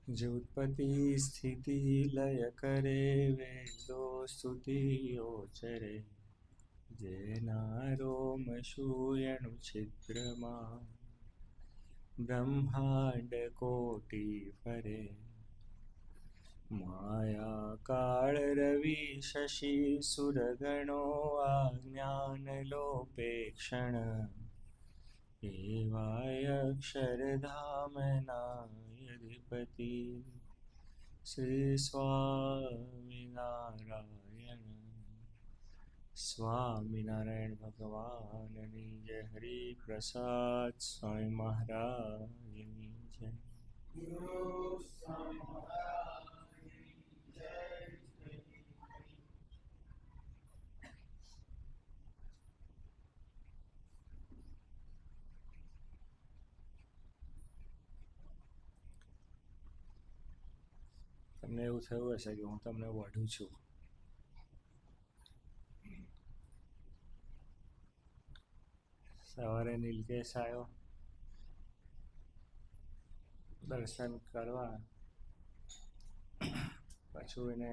જે ઉત્પત્તિ સ્થિતિ લય કરે વેદો સ્તુતિઓ ચરે જેના રોમ શૂયણુ છિદ્રમાં બ્રહ્માંડ કોટી ફરે માયા કાળ રવિ શશી સુરગણો આજ્ઞાન લોપે ક્ષણ એવાય અક્ષરધામના અધિપતિ શ્રી સ્વામિનારાયણ. સ્વામિનારાયણ ભગવાનની જય. હરિ પ્રસાદ સ્વામી મહારાજની જય. તમને એવું થયું હશે કે હું તમને વઢું છું. સવારે નીલકેશ આવ્યો દર્શન કરવા, પાછું એને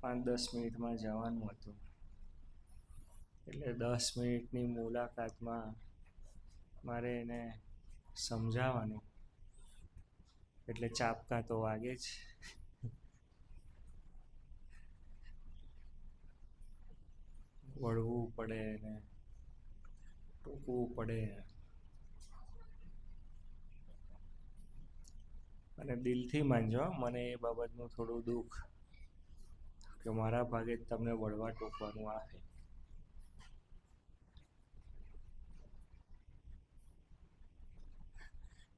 5-10 મિનિટમાં જવાનું હતું, એટલે 10 મિનિટની મુલાકાતમાં મારે એને સમજાવવાનું, એટલે ચાપકા તો વાગે જ. વળવું પડે ને ટોકવું પડે, અને દિલથી માનજો મને એ બાબતનું થોડું દુઃખ કે મારા ભાગે જ તમને વળવા ટોકવાનું આવે.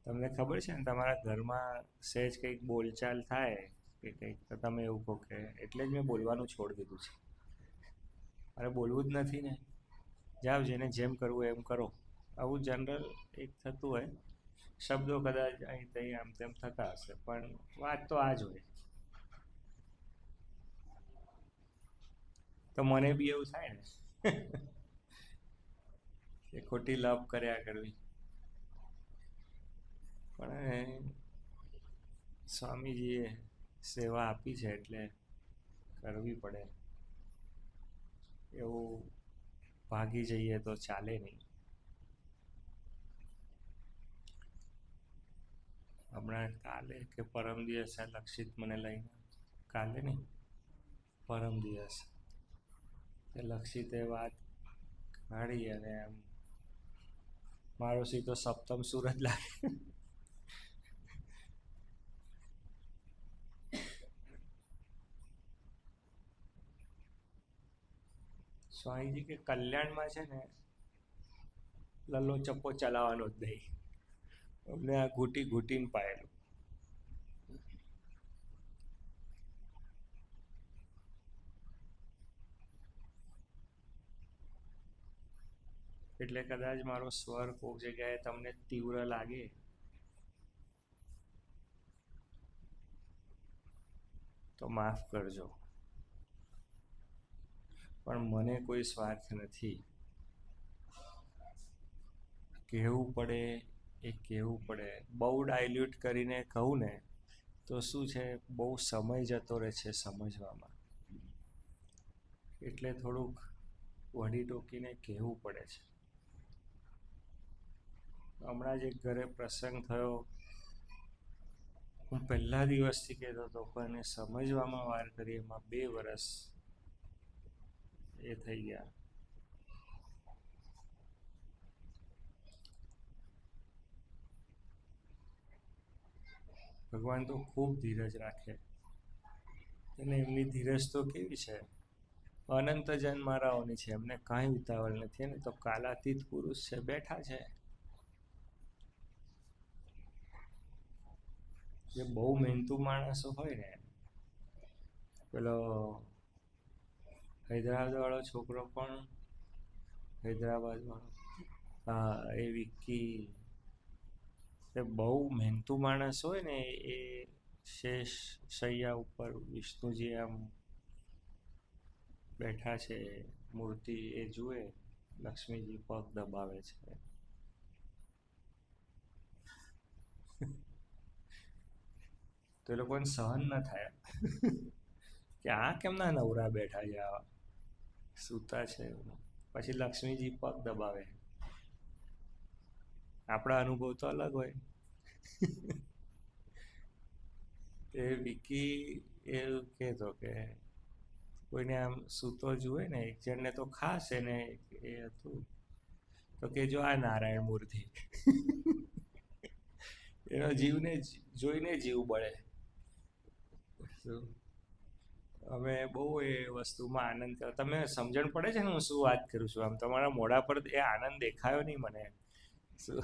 તમને ખબર છે ને, તમારા ઘરમાં સહેજ કંઈક બોલચાલ થાય કે કંઈક, તો તમે એવું કહો કે એટલે જ મેં બોલવાનું છોડી દીધું છે, મારે બોલવું જ નથી ને, જાઓ જેને જેમ કરવું એમ કરો. આવું જનરલ એક થતું હોય, શબ્દો કદાચ અહીં ત્યાં આમ તેમ થતા હશે, પણ વાત તો આ જ હોય. તો મને બી એવું થાય ને કે ખોટી લપ કર્યા કરવી, પણ સ્વામીજીએ સેવા આપી છે એટલે કરવી પડે. એવું ભાગી જઈએ તો ચાલે નહીં. હમણાં કાલે કે પરમ દિવસે લક્ષિત મને લઈને, કાલે નહીં પરમ દિવસ, તે લક્ષિતે વાત કાઢી અને એમ મારો સીધો સપ્તમ સુરત લાગે. સ્વામીજી કે કલ્યાણમાં છે ને લલ્લો ચપ્પો ચલાવવાનો જ નહીં, અમને આ ઘૂંટી ઘૂંટીને પાયેલું. એટલે કદાચ મારો સ્વર કોઈક જગ્યાએ તમને તીવ્ર લાગે તો માફ કરજો, પણ મને કોઈ સ્વાર્થ નથી. કહેવું પડે એ કહેવું પડે. બહુ ડાયલ્યુટ કરીને કહું ને તો શું છે, બહુ સમય જતો રહે છે સમજવામાં, એટલે થોડુંક વળી ટોકીને કહેવું પડે છે. હમણાં જ એક ઘરે પ્રસંગ થયો, હું પહેલા દિવસથી કહેતો હતો પણ એને સમજવામાં વાર કરી, એમાં 2 વર્ષ એ થઈ ગયા. ભગવાન તો ખૂબ ધીરજ રાખે, અને એમની ધીરજ તો કેવી છે, અનંત જન્મારાઓની છે, એમને કાંઈ ઉતાવળ નથી. ને તો કાલાતીત પુરુષ છે, બેઠા છે. જે બહુ મહેનતુ માણસો હોય ને, પેલો હૈદરાબાદ વાળો છોકરો પણ, હૈદરાબાદ વાળો, હા એ વિક્કી, એ બહુ મહેનતુ માણસ હોય ને, એ શેષ શૈયા ઉપર વિષ્ણુજી આમ બેઠા છે, મૂર્તિ એ જુએ, લક્ષ્મીજી પગ દબાવે છે. તો એ લોકોને સહન ન થાય કે આ કેમના નવરા બેઠા છે, આવા સૂતા છે. પછી લક્ષ્મીજી પગ દબાવે. આપણા અનુભવ તો અલગ હોય. એ વિકી એવું કહેતો કે કોઈને આમ સૂતો જુએ ને એક જણને તો ખાસ એને એ હતું તો કે જો આ નારાયણ મૂર્તિ એનો જીવને જોઈને જીવ બળે. અમે બહુ એ વસ્તુમાં આનંદ કરો. તમે સમજણ પડે છે ને હું શું વાત કરું છું? આમ તમારા મોઢા પર એ આનંદ દેખાયો નહીં મને. શું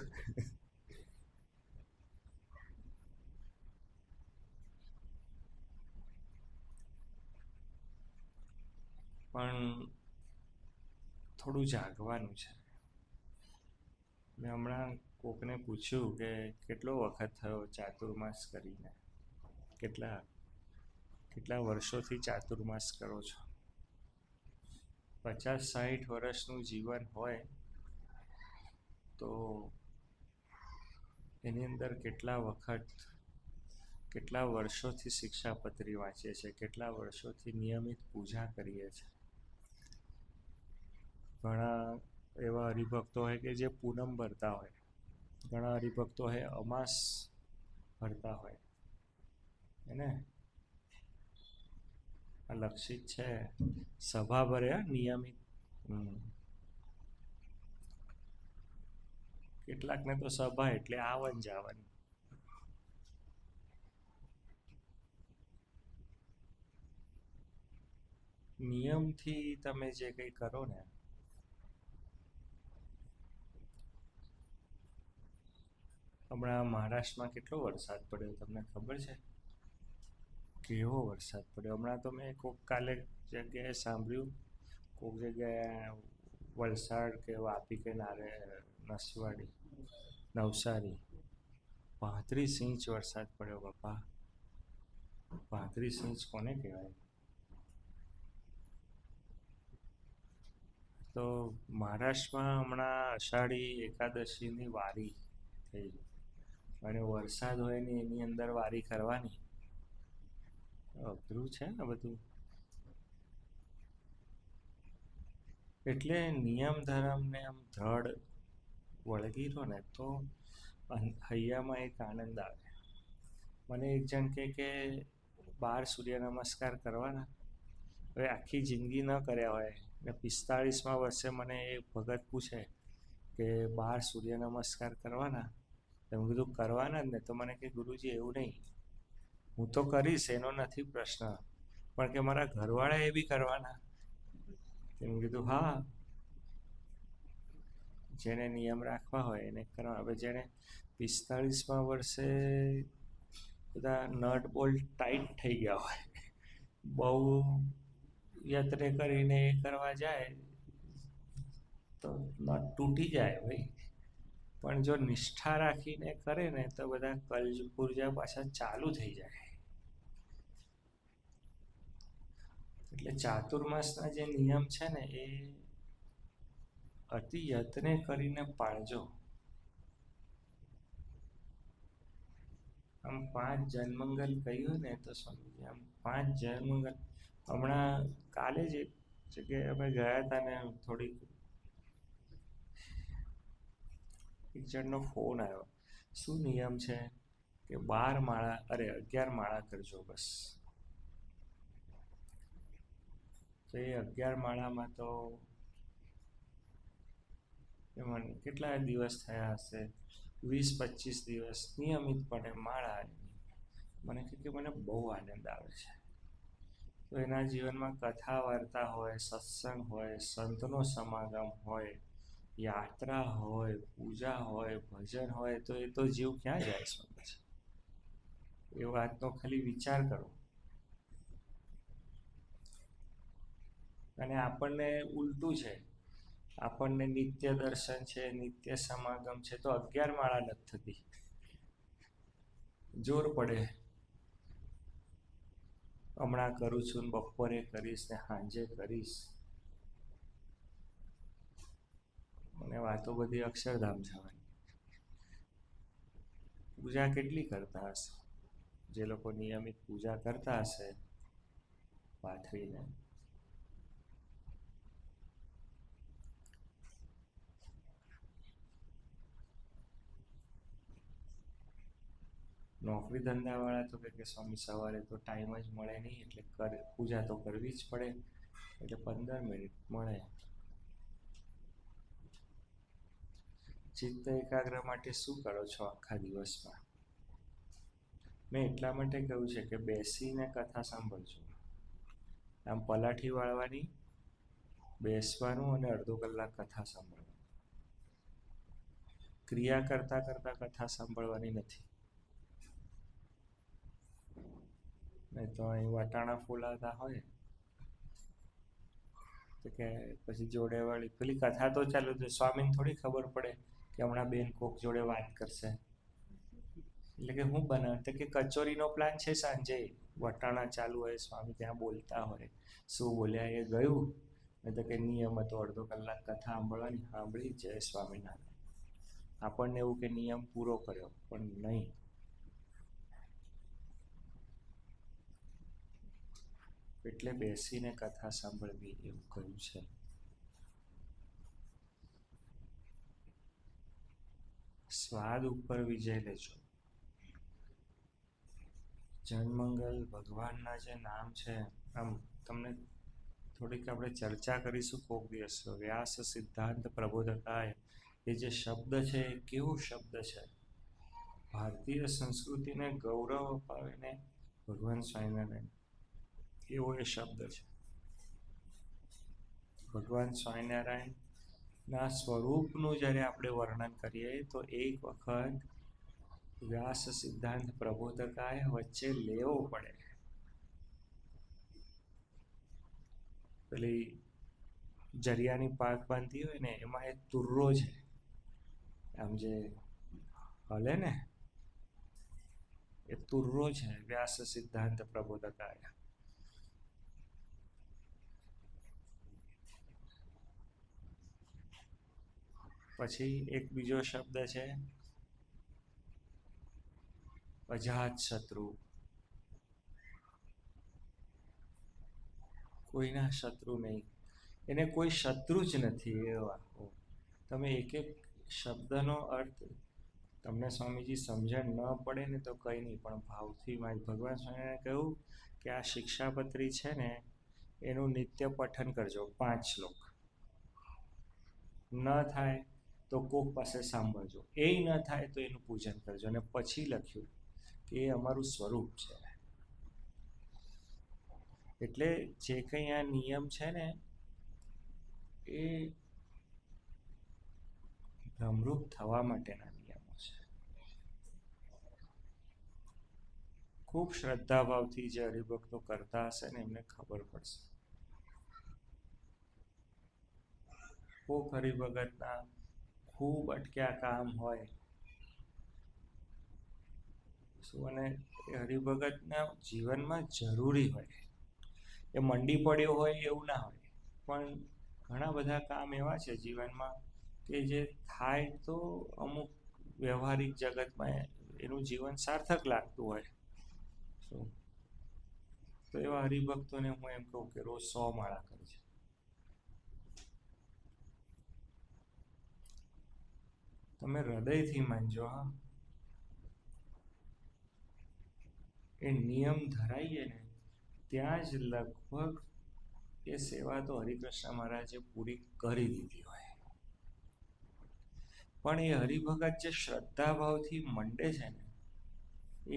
પણ થોડું જાગવાનું છે. મેં હમણાં કોકને પૂછ્યું કે કેટલો વખત થયો ચાતુર્માસ કરીને, કેટલા વર્ષોથી ચાતુર્માસ કરો છો? 50-60 વર્ષનું જીવન હોય તો એની અંદર કેટલા વર્ષોથી શિક્ષાપત્રી વાંચીએ છીએ, કેટલા વર્ષોથી નિયમિત પૂજા કરીએ છીએ. ઘણા એવા હરિભક્તો હોય કે જે પૂનમ ભરતા હોય, ઘણા હરિભક્તો હોય અમાસ ભરતા હોય. એને આ લક્ષિત છે સભા ભરે નિયમિત. કેટલાકને તો સભા એટલે આવન જાવન. નિયમથી તમે જે કંઈ કરો ને, હમણાં મહારાષ્ટ્રમાં કેટલો વરસાદ પડ્યો તમને ખબર છે? કેવો વરસાદ પડ્યો! હમણાં તો મેં કાલે જગ્યાએ સાંભળ્યું, કોઈક જગ્યાએ વલસાડ કે વાપી કે નવસારી 35 ઇંચ વરસાદ પડ્યો બાપા. 35 ઇંચ કોને કહેવાય? તો મહારાષ્ટ્રમાં હમણાં અષાઢી એકાદશીની વારી થઈ અને વરસાદ હોય ને એની અંદર વારી કરવાની, અઘરું છે ને બધું. એટલે નિયમ ધર્મને આમ દ્રઢ વળગી રહો ને તો હૈયામાં એક આનંદ આવે. મને એક જણ કે 12 સૂર્ય નમસ્કાર કરવાના. હવે આખી જિંદગી ન કર્યા હોય ને 45મા વર્ષે મને એ ભગત પૂછે કે 12 સૂર્ય નમસ્કાર કરવાના. તો મેં કીધું કરવાના જ ને. તો મને કે ગુરુજી એવું નહીં, હું તો કરીશ એનો નથી પ્રશ્ન, પણ કે મારા ઘરવાળા એ બી કરવાના. મેં કીધું હા, જેને નિયમ રાખવા હોય એને કરવા. હવે જેને 45મા વર્ષે બધા નટ બોલ્ટ ટાઈટ થઈ ગયા હોય, બહુ યત્ન કરીને એ કરવા જાય તો નટ તૂટી જાય ભાઈ. પણ જો નિષ્ઠા રાખીને કરે ને તો બધા કલપુર્જા પાછા ચાલુ થઈ જાય. એટલે ચાતુર્માસના જે નિયમ છે ને એ અતિ યત્ને કરીને પાળજો. આમ 5 જન્મંગલ કહ્યું ને તો સમજી, આમ 5 જન્મંગલ. હમણાં કાલે જ એક જગ્યાએ અમે ગયા હતા ને થોડીક એક જણનો ફોન આવ્યો. શું નિયમ છે કે 11 માળા કરજો બસ. તો એ 11 માળામાં તો મને કેટલા દિવસ થયા હશે, 20-25 દિવસ નિયમિતપણે માળા. મને કે મને બહુ આનંદ આવે છે. તો એના જીવનમાં કથા વાર્તા હોય, સત્સંગ હોય, સંતનો સમાગમ હોય, યાત્રા હોય, પૂજા હોય, ભજન હોય, તો એ તો જીવ ક્યાં જાય છે? એ વાતનો ખાલી વિચાર કરો. અને આપણને ઉલટું છે, આપણને નિત્ય દર્શન છે, નિત્ય સમાગમ છે, તો 11 માળા નથી થતી. જોર પડે, હમણાં કરું છું, બપોરે કરીશ ને સાંજે કરીશ. મને વાતો બધી અક્ષરધામ જવાની. પૂજા કેટલી કરતા હશે? જે લોકો નિયમિત પૂજા કરતા હશે પાથરીને. નોકરી ધંધાવાળા તો કે સ્વામી સવારે તો ટાઈમ જ મળે નહીં, એટલે પૂજા તો કરવી જ પડે, એટલે 15 મિનિટ મળે. ચિત્ત એકાગ્ર માટે શું કરો છો આખા દિવસમાં? મેં એટલા માટે કહ્યું છે કે બેસીને કથા સાંભળજો. આમ પલાઠી વાળવાની, બેસવાનું અને અડધો કલાક કથા સાંભળવાની. ક્રિયા કરતા કરતા કથા સાંભળવાની નથી. નહીં તો અહીં વટાણા ફોલાતા હોય તો કે પછી જોડે વાળી પેલી કથા તો ચાલુ છે, સ્વામીને થોડી ખબર પડે કે હમણાં બેન કોક જોડે વાત કરશે. એટલે કે હું બનાવ કે કચોરીનો પ્લાન છે સાંજે, વટાણા ચાલુ હોય, સ્વામી ત્યાં બોલતા હોય, શું બોલ્યા એ ગયું, નહીં તો કે નિયમ હતો અડધો કલાક કથા સાંભળવાની, સાંભળી જય સ્વામિનારાયણ. આપણને એવું કે નિયમ પૂરો કર્યો, પણ નહીં. એટલે બેસીને કથા સાંભળવી એવું કહ્યું છે. સ્વાદ ઉપર વિજય લેજો. જનમંગલ ભગવાનના જે નામ છે, આમ તમને થોડીક આપણે ચર્ચા કરીશું કોક દિવસ. વ્યાસ સિદ્ધાંત પ્રબોધકાય એ જે શબ્દ છે એ કેવો શબ્દ છે, ભારતીય સંસ્કૃતિને ગૌરવ અપાવીને ભગવાન સ્વામિનારાયણ એવો એ શબ્દ છે. ભગવાન સ્વામિનારાયણના સ્વરૂપનું જ્યારે આપણે વર્ણન કરીએ તો એક વખત વ્યાસ સિદ્ધાંત પ્રબોધકાય વચ્ચે લેવો પડે. પેલી જરિયાની પાક બાંધી હોય ને એમાં એક તુર્રો છે, આમ જે હલે ને એ તુર્રો છે વ્યાસ સિદ્ધાંત પ્રબોધકાય. પછી એક બીજો શબ્દ છે અજાત શત્રુ. કોઈના શત્રુ નહીં, એને કોઈ શત્રુ જ નથી એવા. તમે એક એક શબ્દનો અર્થ તમને સ્વામીજી સમજણ ન પડે ને તો કંઈ નહીં, પણ ભાવથી ભગવાન સ્વામિનારાયણે કહ્યું કે આ શિક્ષાપત્રી છે ને એનું નિત્ય પઠન કરજો 5 શ્લોક. ન થાય તો કોક પાસે સાંભળજો, એ ન થાય તો એનું પૂજન કરજો. અને પછી લખ્યું કે એ અમારું સ્વરૂપ છે. એટલે જે કંઈ આ નિયમ છે ને એ ભ્રમરૂપ થવા માટેના નિયમો છે. ખૂબ શ્રદ્ધાભાવથી જે હરિભક્તો કરતા હશે ને એમને ખબર પડશે. કોક હરિભગતના ખૂબ અટક્યા કામ હોય શું, અને એ હરિભગતના જીવનમાં જરૂરી હોય. એ મંડી પડ્યો હોય એવું ના હોય, પણ ઘણા બધા કામ એવા છે જીવનમાં કે જે થાય તો અમુક વ્યવહારિક જગતમાં એનું જીવન સાર્થક લાગતું હોય. શું તો એવા હરિભક્તોને હું એમ કહું કે રોજ 100 માળા કરજે. તમે હૃદયથી માનજો. હા, એ નિયમ ધરાઈએ ને ત્યાં જ લગભગ એ સેવા તો હરિકૃષ્ણ મહારાજે પૂરી કરી દીધી હોય. પણ એ હરિભગત જે શ્રદ્ધાભાવથી મંડે છે ને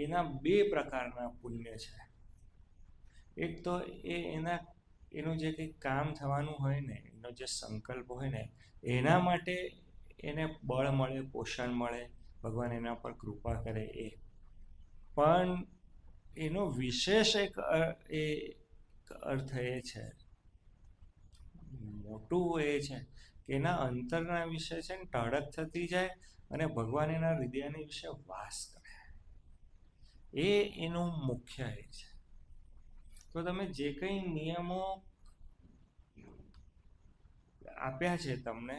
એના 2 પ્રકારના પુણ્ય છે. એક તો એનું જે કંઈ કામ થવાનું હોય ને, એનો જે સંકલ્પ હોય ને એના માટે એને બળ મળે, પોષણ મળે, ભગવાન એના પર કૃપા કરે એ. પણ એનો વિશેષ એક અર્થ એ છે, મોટું એ છે કે એના અંતરના વિશે છે ને ટાળક થતી જાય અને ભગવાન એના હૃદયની વિશે વાસ કરે. એ એનું મુખ્ય એ છે. તો તમે જે કંઈ નિયમો આપ્યા છે તમને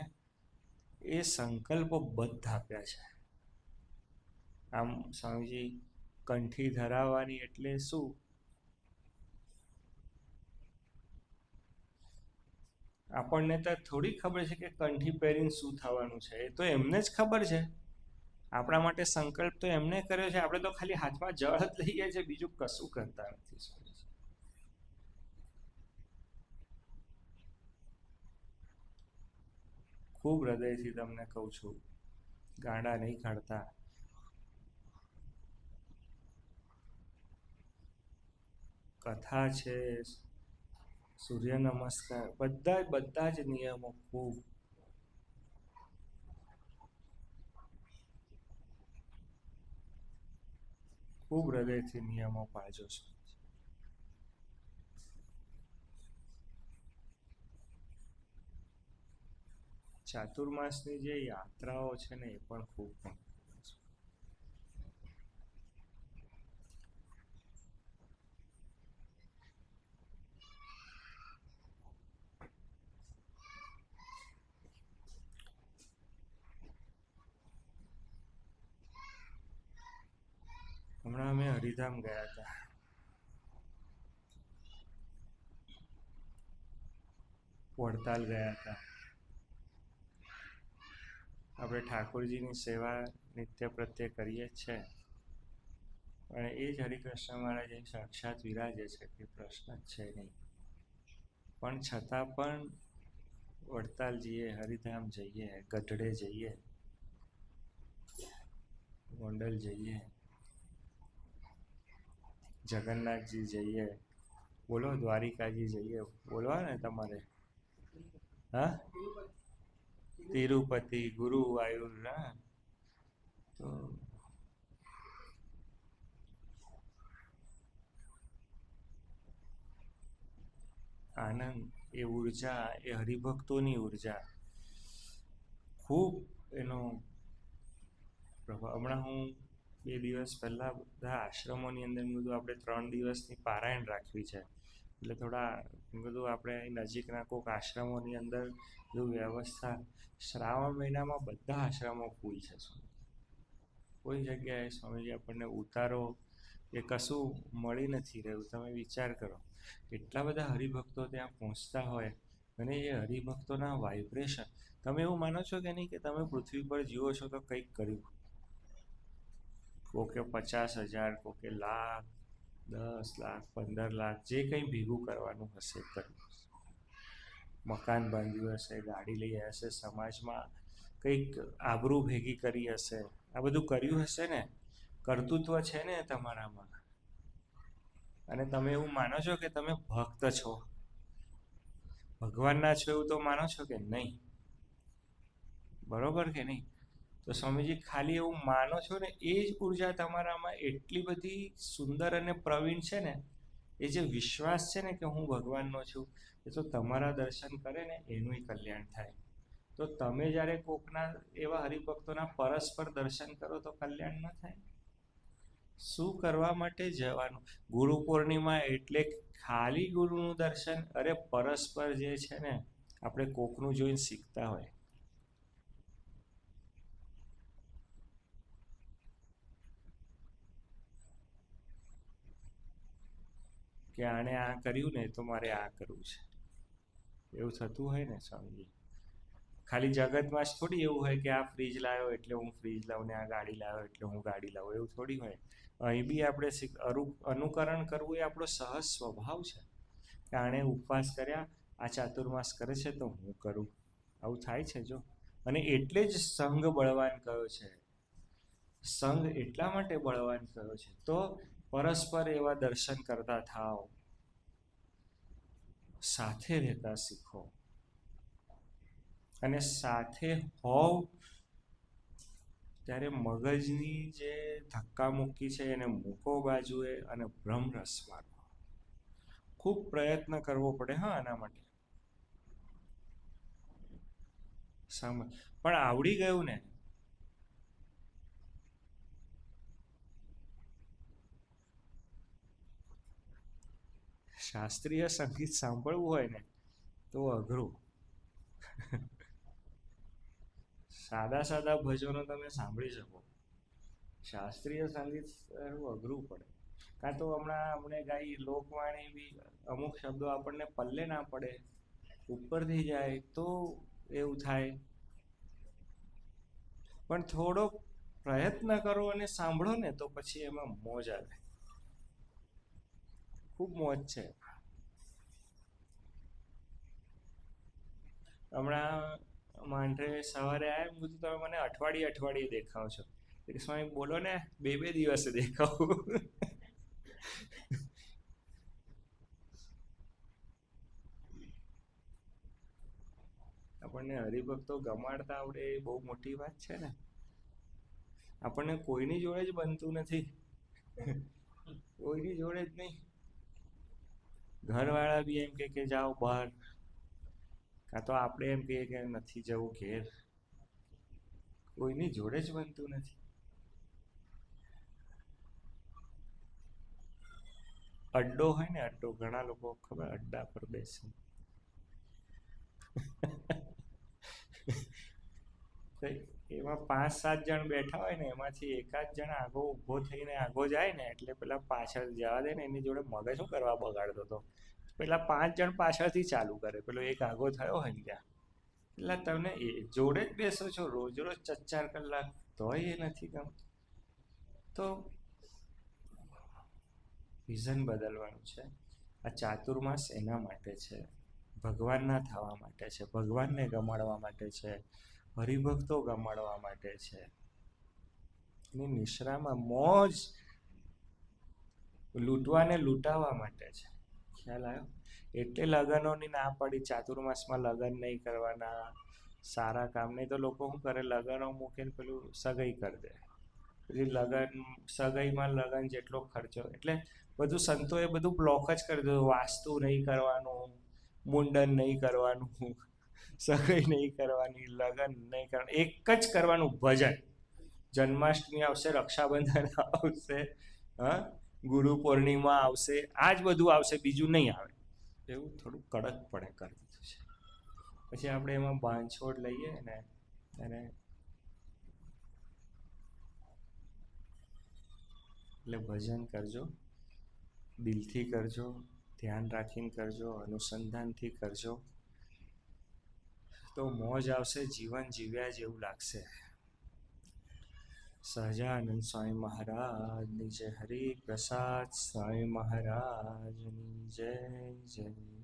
એ સંકલ્પબદ્ધ આપ્યા છે. આમ સ્વામીજી કંઠી ધરાવવાની એટલે શું? આપણને તો થોડી ખબર છે કે કંઠી પહેરીને શું થવાનું છે. એ તો એમને જ ખબર છે. આપણા માટે સંકલ્પ તો એમને કર્યો છે. આપણે તો ખાલી હાથમાં જળ જ લઈએ છીએ, બીજું કશું કરતા નથી. ખૂબ હૃદયથી તમને કહું છું, ગાંડા નહીં કાઢતા. કથા છે, સૂર્ય નમસ્કાર, બધા જ નિયમો ખૂબ ખૂબ હૃદયથી નિયમો પાળજો છો. ચાતુર્માસની જે યાત્રાઓ છે ને એ પણ ખૂબ હમણાં અમે હરિધામ ગયા હતા. વડતાલ ગયા હતા. આપણે ઠાકોરજીની સેવા નિત્ય પ્રત્યે કરીએ જ છે, પણ એ જ હરિકૃષ્ણ મહારાજ સાક્ષાત વિરાજે છે કે પ્રશ્ન જ છે નહીં. પણ છતાં પણ વડતાલ જઈએ, હરિધામ જઈએ, ગઢડે જઈએ, ગોંડલ જઈએ, જગન્નાથજી જઈએ, બોલો દ્વારિકાજી જઈએ, બોલવા ને તમારે. હા, તિરુપતિ, ગુરુવાયુર, ના તો આનંદ, એ ઉર્જા, એ હરિભક્તોની ઉર્જા ખૂબ એનો પ્રભાવ. હમણાં હું 2 દિવસ પહેલા બધા આશ્રમોની અંદર બધું આપણે 3 દિવસની પારાયણ રાખવી છે, એટલે થોડા બધું આપણે નજીકના કોઈક આશ્રમોની અંદર બધું વ્યવસ્થા. શ્રાવણ મહિનામાં બધા આશ્રમો ફૂલ છે. કોઈ જગ્યાએ સ્વામીજી આપણને ઉતારો એ કશું મળી નથી રહ્યું. તમે વિચાર કરો, એટલા બધા હરિભક્તો ત્યાં પહોંચતા હોય, અને એ હરિભક્તોના વાઇબ્રેશન, તમે એવું માનો છો કે નહીં કે તમે પૃથ્વી પર જીવો છો તો કંઈક કર્યું? કોકે 50,000, કોકે લાખ, 10 લાખ, 15 લાખ, જે કંઈ ભેગું કરવાનું હશે કર્યું. મકાન બાંધ્યું હશે, ગાડી લઈ હશે, સમાજમાં કંઈક આબરૂ ભેગી કરી હશે, આ બધું કર્યું હશે ને. કર્તૃત્વ છે ને તમારામાં, અને તમે એવું માનો છો કે તમે ભક્ત છો, ભગવાનના છો, એવું તો માનો છો કે નહીં? બરોબર કે નહીં? તો સ્વામીજી ખાલી એવું માનો છો ને, એ જ ઉર્જા તમારામાં એટલી બધી સુંદર અને પ્રવીણ છે ને, એ જે વિશ્વાસ છે ને કે હું ભગવાનનો છું, એ તો તમારા દર્શન કરે ને એનું કલ્યાણ થાય. તો તમે જ્યારે કોકના એવા હરિભક્તોના પરસ્પર દર્શન કરો તો કલ્યાણ ન થાય? શું કરવા માટે જવાનું? ગુરુ પૂર્ણિમા એટલે ખાલી ગુરુનું દર્શન? અરે પરસ્પર જે છે ને, આપણે કોકનું જોઈને શીખતા હોય. કે આણે આ કર્યું ને તો મારે આ કરવું છે, એવું થતું હોય ને સ્વામીજી. ખાલી જગતમાં જ થોડી એવું હોય કે આ ફ્રીજ લાવ્યો એટલે હું ફ્રીજ લાવું, ને આ ગાડી લાવ્યો એટલે હું ગાડી લાવું, એવું થોડી હોય. અહીં બી આપણે અનુકરણ કરવું એ આપણો સહજ સ્વભાવ છે. કે આણે ઉપવાસ કર્યા, આ ચાતુર્માસ કરે છે તો હું કરું, આવું થાય છે જો. અને એટલે જ સંઘ બળવાન કયો છે. સંઘ એટલા માટે બળવાન કયો છે, તો પરસ્પર એવા દર્શન કરતા થાવ, સાથે રહેતા શીખો, અને સાથે હોવ ત્યારે મગજની જે ધક્કા મૂકી છે એને મૂકો બાજુએ, અને બ્રહ્મરસ મારો. ખૂબ પ્રયત્ન કરવો પડે હા આના માટે. પણ આવડી ગયું ને. શાસ્ત્રીય સંગીત સાંભળવું હોય ને તો અઘરું. સાદા ભજનો તમે સાંભળી શકો, શાસ્ત્રીય સંગીત થોડું અઘરું પડે. કાં તો હમણાં અમને ગાઈ લોકવાણી બી અમુક શબ્દો આપણને પલ્લે ના પડે, ઉપરથી જાય તો એવું થાય. પણ થોડો પ્રયત્ન કરો અને સાંભળો ને તો પછી એમાં મોજ આવે, ખૂબ મોજ છે. હમણાં માંડરે સવારે આવ્યા, મેં કીધું તમે મને અઠવાડિયે દેખાવ છો. એટલે સ્વામી બોલો ને, બે દિવસે દેખાવું. આપણને હરિભક્તો ગમાડતા આવડે એ બહુ મોટી વાત છે ને. આપણને કોઈની જોડે જ બનતું નથી, કોઈની જોડે જ નહીં. ઘરવાળા બી એમ કે જાઓ બહાર, કાં તો આપણે એમ કહીએ કે નથી જવું ઘેર. કોઈની જોડે જ બનતું નથી. અડ્ડો હોય ને, અડ્ડો, ઘણા લોકો ખબર અડ્ડા પર બેસે. એમાં 5-7 જણ બેઠા હોય ને, એમાંથી એકાદ જણ આગો ઊભો થઈને આગો જાય ને, એટલે પેલા પાછળ જવા દે ને, એની જોડે મગજ શું કરવા બગાડતો હતો. પેલા 5 જણ પાછળથી ચાલુ કરે, પેલો એક આગો થયો હોય ને ત્યાં. એટલે તમને એ જોડે જ બેસો છો રોજ 4 કલાક, તોય એ નથી ગમતું. તો વિઝન બદલવાનું છે. આ ચાતુર્માસ એના માટે છે, ભગવાનના થવા માટે છે, ભગવાનને ગમાડવા માટે છે, હરિભક્તો ગમાડવા માટે છે. એની નિશ્રામાં મોજ લૂંટવાને લૂંટાવા માટે છે. ખ્યાલ આવ્યો? એટલે લગનોની ના પડી, ચાતુર્માસમાં લગન નહીં કરવાના, સારા કામ નહીં. તો લોકો શું કરે, લગનો મૂકીને પેલું સગાઈ કરી દે. પછી સગાઈમાં લગન જેટલો ખર્ચો, એટલે બધું સંતોએ બધું બ્લોક જ કરી દીધું. વાસ્તુ નહીં કરવાનું, મુંડન નહીં કરવાનું, સગાઈ નહીં કરવાની, લગન નહીં કરવાનું, એક જ કરવાનું ભજન. જન્માષ્ટમી આવશે, રક્ષાબંધન આવશે, હા, ગુરુ પૂર્ણિમા આવશે, આ જ બધું આવશે, બીજું નહીં આવે. એવું થોડું કડકપણે કરી દીધું છે. પછી આપણે એમાં બાંધછોડ લઈએ ને, અને એટલે ભજન કરજો, દિલથી કરજો, ધ્યાન રાખીને કરજો, અનુસંધાનથી કરજો, તો મોજ આવશે, જીવન જીવ્યા જેવું લાગશે. સહજાનંદ સ્વામી મહારાજની જય, હરિપ્રસાદ સ્વામી મહારાજની જય. જય જય.